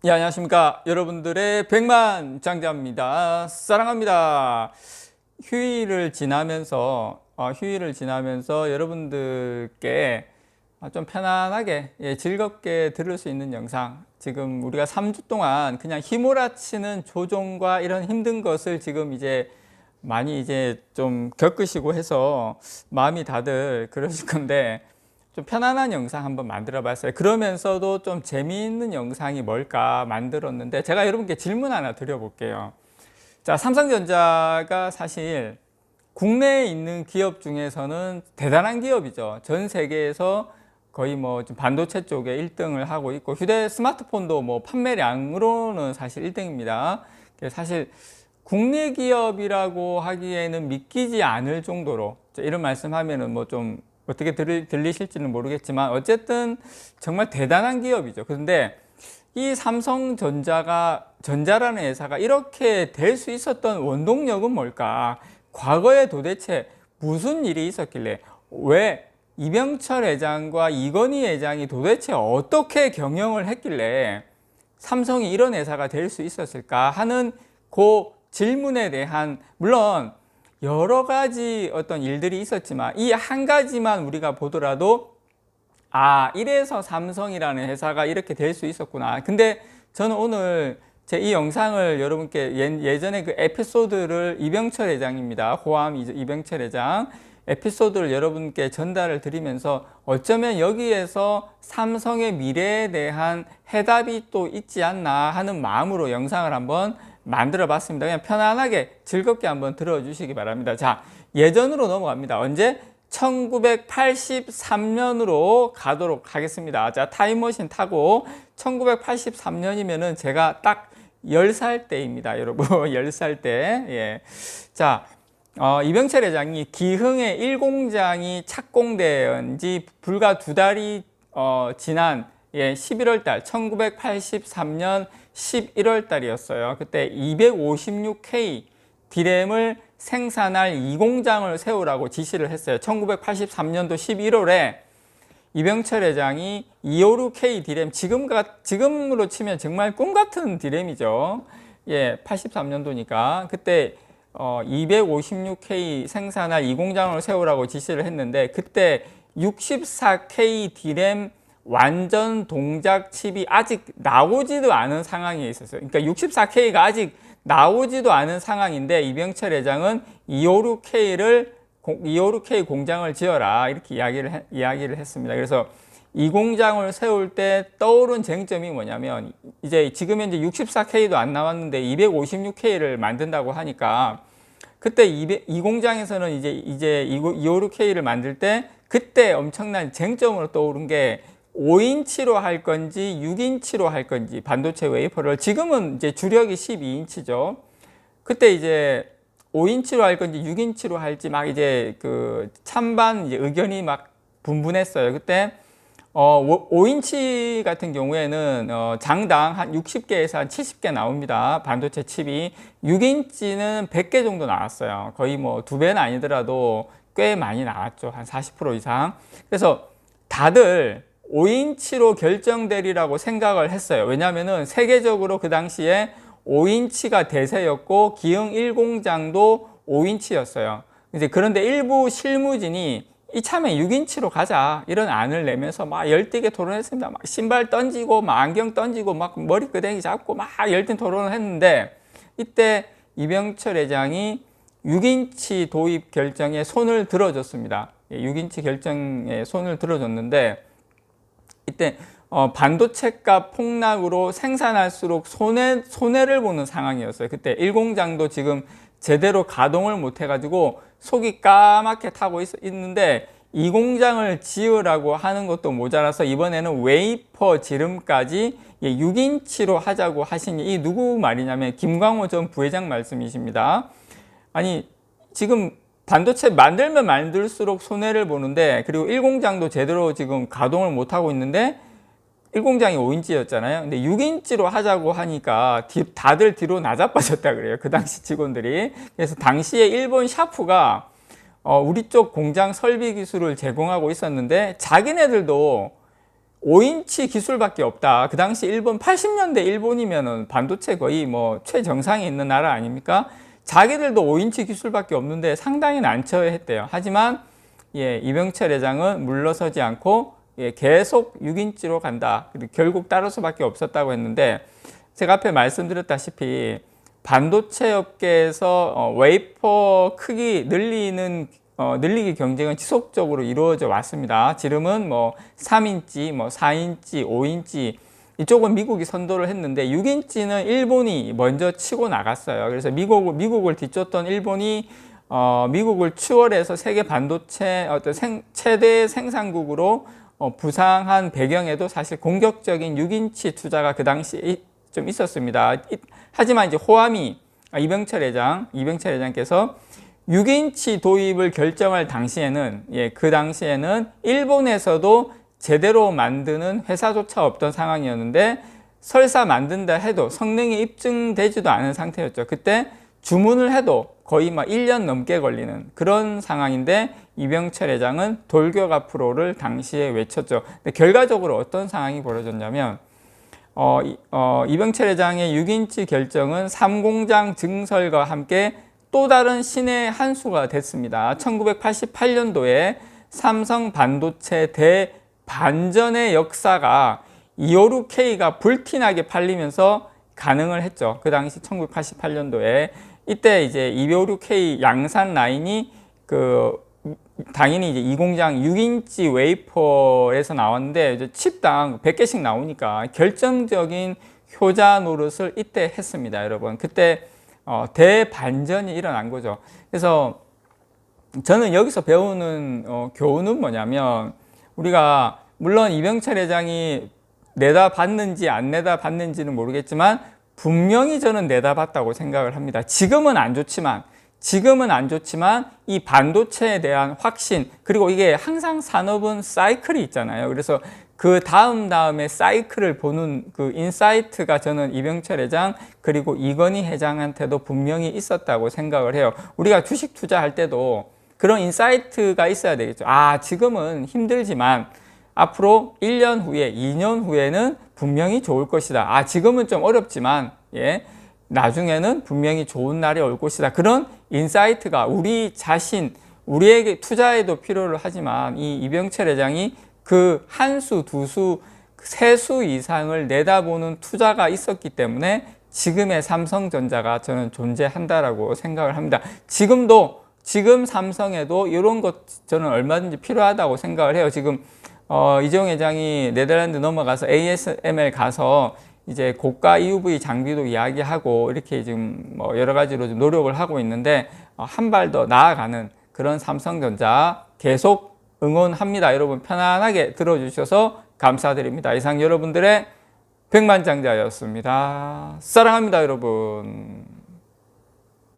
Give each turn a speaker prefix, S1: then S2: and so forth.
S1: 예, 안녕하십니까. 여러분들의 백만장자입니다. 사랑합니다. 휴일을 지나면서 여러분들께 좀 편안하게, 즐겁게 들을 수 있는 영상. 지금 우리가 3주 동안 그냥 휘몰아치는 조종과 이런 힘든 것을 지금 이제 많이 이제 좀 겪으시고 해서 마음이 다들 그러실 건데, 좀 편안한 영상 한번 만들어 봤어요. 그러면서도 좀 재미있는 영상이 뭘까 만들었는데, 제가 여러분께 질문 하나 드려볼게요. 자, 삼성전자가 사실 국내에 있는 기업 중에서는 대단한 기업이죠. 전 세계에서 거의 뭐 반도체 쪽에 1등을 하고 있고, 스마트폰도 뭐 판매량으로는 사실 1등입니다. 사실 국내 기업이라고 하기에는 믿기지 않을 정도로, 이런 말씀하면은 뭐 좀 어떻게 들리실지는 모르겠지만 어쨌든 정말 대단한 기업이죠. 그런데 이 전자라는 회사가 이렇게 될 수 있었던 원동력은 뭘까? 과거에 도대체 무슨 일이 있었길래, 왜 이병철 회장과 이건희 회장이 도대체 어떻게 경영을 했길래 삼성이 이런 회사가 될 수 있었을까 하는 그 질문에 대한, 물론 여러 가지 어떤 일들이 있었지만 이 한 가지만 우리가 보더라도 이래서 삼성이라는 회사가 이렇게 될 수 있었구나. 근데 저는 오늘 제 이 영상을 여러분께 예전에 그 에피소드를, 이병철 회장입니다. 호암 이병철 회장 에피소드를 여러분께 전달을 드리면서 어쩌면 여기에서 삼성의 미래에 대한 해답이 또 있지 않나 하는 마음으로 영상을 한번 만들어 봤습니다. 그냥 편안하게 즐겁게 한번 들어주시기 바랍니다. 자, 예전으로 넘어갑니다. 언제? 1983년으로 가도록 하겠습니다. 자, 타임머신 타고 1983년이면은 제가 딱 10살 때입니다. 여러분, 10살 때. 예. 자, 이병철 회장이 기흥의 1공장이 착공된 지 불과 2달이 지난 11월 달, 1983년 11월 달이었어요. 그때 256K 디램을 생산할 2공장을 세우라고 지시를 했어요. 1983년도 11월에 이병철 회장이 256K 디램, 지금으로 치면 정말 꿈같은 디램이죠. 83년도니까. 그때 256K 생산할 2공장을 세우라고 지시를 했는데, 그때 64K 디램 완전 동작 칩이 아직 나오지도 않은 상황에 있었어요. 그러니까 64K가 아직 나오지도 않은 상황인데 이병철 회장은 256K 공장을 지어라, 이렇게 이야기를 했습니다. 그래서 이 공장을 세울 때 떠오른 쟁점이 뭐냐면, 이제 지금 현재 64K도 안 나왔는데 256K를 만든다고 하니까, 그때 이 공장에서는 이제 256K를 만들 때 그때 엄청난 쟁점으로 떠오른 게 5인치로 할 건지 6인치로 할 건지, 반도체 웨이퍼를. 지금은 이제 주력이 12인치죠. 그때 이제 5인치로 할 건지 6인치로 할지 막 이제 그 찬반 의견이 막 분분했어요. 그때 5인치 같은 경우에는 장당 한 60개에서 한 70개 나옵니다. 반도체 칩이. 6인치는 100개 정도 나왔어요. 거의 뭐 2배는 아니더라도 꽤 많이 나왔죠. 한 40% 이상. 그래서 다들 5인치로 결정되리라고 생각을 했어요. 왜냐하면은 세계적으로 그 당시에 5인치가 대세였고 기흥 1공장도 5인치였어요. 이제 그런데 일부 실무진이 이참에 6인치로 가자, 이런 안을 내면서 막 열띠게 토론했습니다. 막 신발 던지고 막 안경 던지고 막 머리 끄댕이 잡고 막 열띤 토론을 했는데, 이때 이병철 회장이 6인치 도입 결정에 손을 들어줬습니다. 6인치 결정에 손을 들어줬는데, 이때 반도체값 폭락으로 생산할수록 손해를 보는 상황이었어요. 그때 1공장도 지금 제대로 가동을 못 해가지고 속이 까맣게 타고 있는데, 2공장을 지으라고 하는 것도 모자라서 이번에는 웨이퍼 지름까지 6인치로 하자고 하시니, 이 누구 말이냐면 김광호 전 부회장 말씀이십니다. 아니, 지금 반도체 만들면 만들수록 손해를 보는데, 그리고 1공장도 제대로 지금 가동을 못하고 있는데, 1공장이 5인치였잖아요. 근데 6인치로 하자고 하니까 다들 뒤로 나자빠졌다 그래요. 그 당시 직원들이. 그래서 당시에 일본 샤프가 우리 쪽 공장 설비 기술을 제공하고 있었는데, 자기네들도 5인치 기술밖에 없다. 그 당시 일본 80년대 일본이면은 반도체 거의 뭐 최정상에 있는 나라 아닙니까? 자기들도 5인치 기술밖에 없는데 상당히 난처했대요. 하지만 예, 이병철 회장은 물러서지 않고 예, 계속 6인치로 간다. 그리고 결국 따를 수밖에 없었다고 했는데 제가 앞에 말씀드렸다시피 반도체 업계에서 웨이퍼 크기 늘리기 경쟁은 지속적으로 이루어져 왔습니다. 지금은 뭐 3인치, 뭐 4인치, 5인치 이쪽은 미국이 선도를 했는데 6인치는 일본이 먼저 치고 나갔어요. 그래서 미국을 뒤쫓던 일본이 미국을 추월해서 세계 반도체 최대 생산국으로 부상한 배경에도 사실 공격적인 6인치 투자가 그 당시 좀 있었습니다. 하지만 이제 이병철 회장께서 6인치 도입을 결정할 당시에는 그 당시에는 일본에서도 제대로 만드는 회사조차 없던 상황이었는데 설사 만든다 해도 성능이 입증되지도 않은 상태였죠. 그때 주문을 해도 거의 막 1년 넘게 걸리는 그런 상황인데 이병철 회장은 돌격 앞으로를 당시에 외쳤죠. 근데 결과적으로 어떤 상황이 벌어졌냐면 이병철 회장의 6인치 결정은 3공장 증설과 함께 또 다른 신의 한 수가 됐습니다. 1988년도에 삼성 반도체 대반전의 역사가 256K가 불티나게 팔리면서 가능을 했죠. 그 당시 1988년도에 이때 이제 256K 양산 라인이 당연히 이제 이 공장 6인치 웨이퍼에서 나왔는데 이제 칩당 100개씩 나오니까 결정적인 효자 노릇을 이때 했습니다, 여러분. 그때 대반전이 일어난 거죠. 그래서 저는 여기서 배우는 교훈은 뭐냐면 우리가 물론 이병철 회장이 내다봤는지 안 내다봤는지는 모르겠지만 분명히 저는 내다봤다고 생각을 합니다. 지금은 안 좋지만 이 반도체에 대한 확신, 그리고 이게 항상 산업은 사이클이 있잖아요. 그래서 그 다음에 사이클을 보는 그 인사이트가 저는 이병철 회장 그리고 이건희 회장한테도 분명히 있었다고 생각을 해요. 우리가 주식 투자할 때도 그런 인사이트가 있어야 되겠죠. 지금은 힘들지만 앞으로 1년 후에, 2년 후에는 분명히 좋을 것이다. 지금은 좀 어렵지만 나중에는 분명히 좋은 날이 올 것이다. 그런 인사이트가 우리에게 투자에도 필요를 하지만 이 이병철 회장이 그 한 수, 두 수, 세 수 이상을 내다보는 투자가 있었기 때문에 지금의 삼성전자가 저는 존재한다라고 생각을 합니다. 지금 삼성에도 이런 것 저는 얼마든지 필요하다고 생각을 해요. 지금 이재용 회장이 네덜란드 넘어가서 ASML 가서 이제 고가 EUV 장비도 이야기하고 이렇게 지금 뭐 여러 가지로 좀 노력을 하고 있는데 한 발 더 나아가는 그런 삼성전자 계속 응원합니다. 여러분 편안하게 들어주셔서 감사드립니다. 이상 여러분들의 백만장자였습니다. 사랑합니다, 여러분.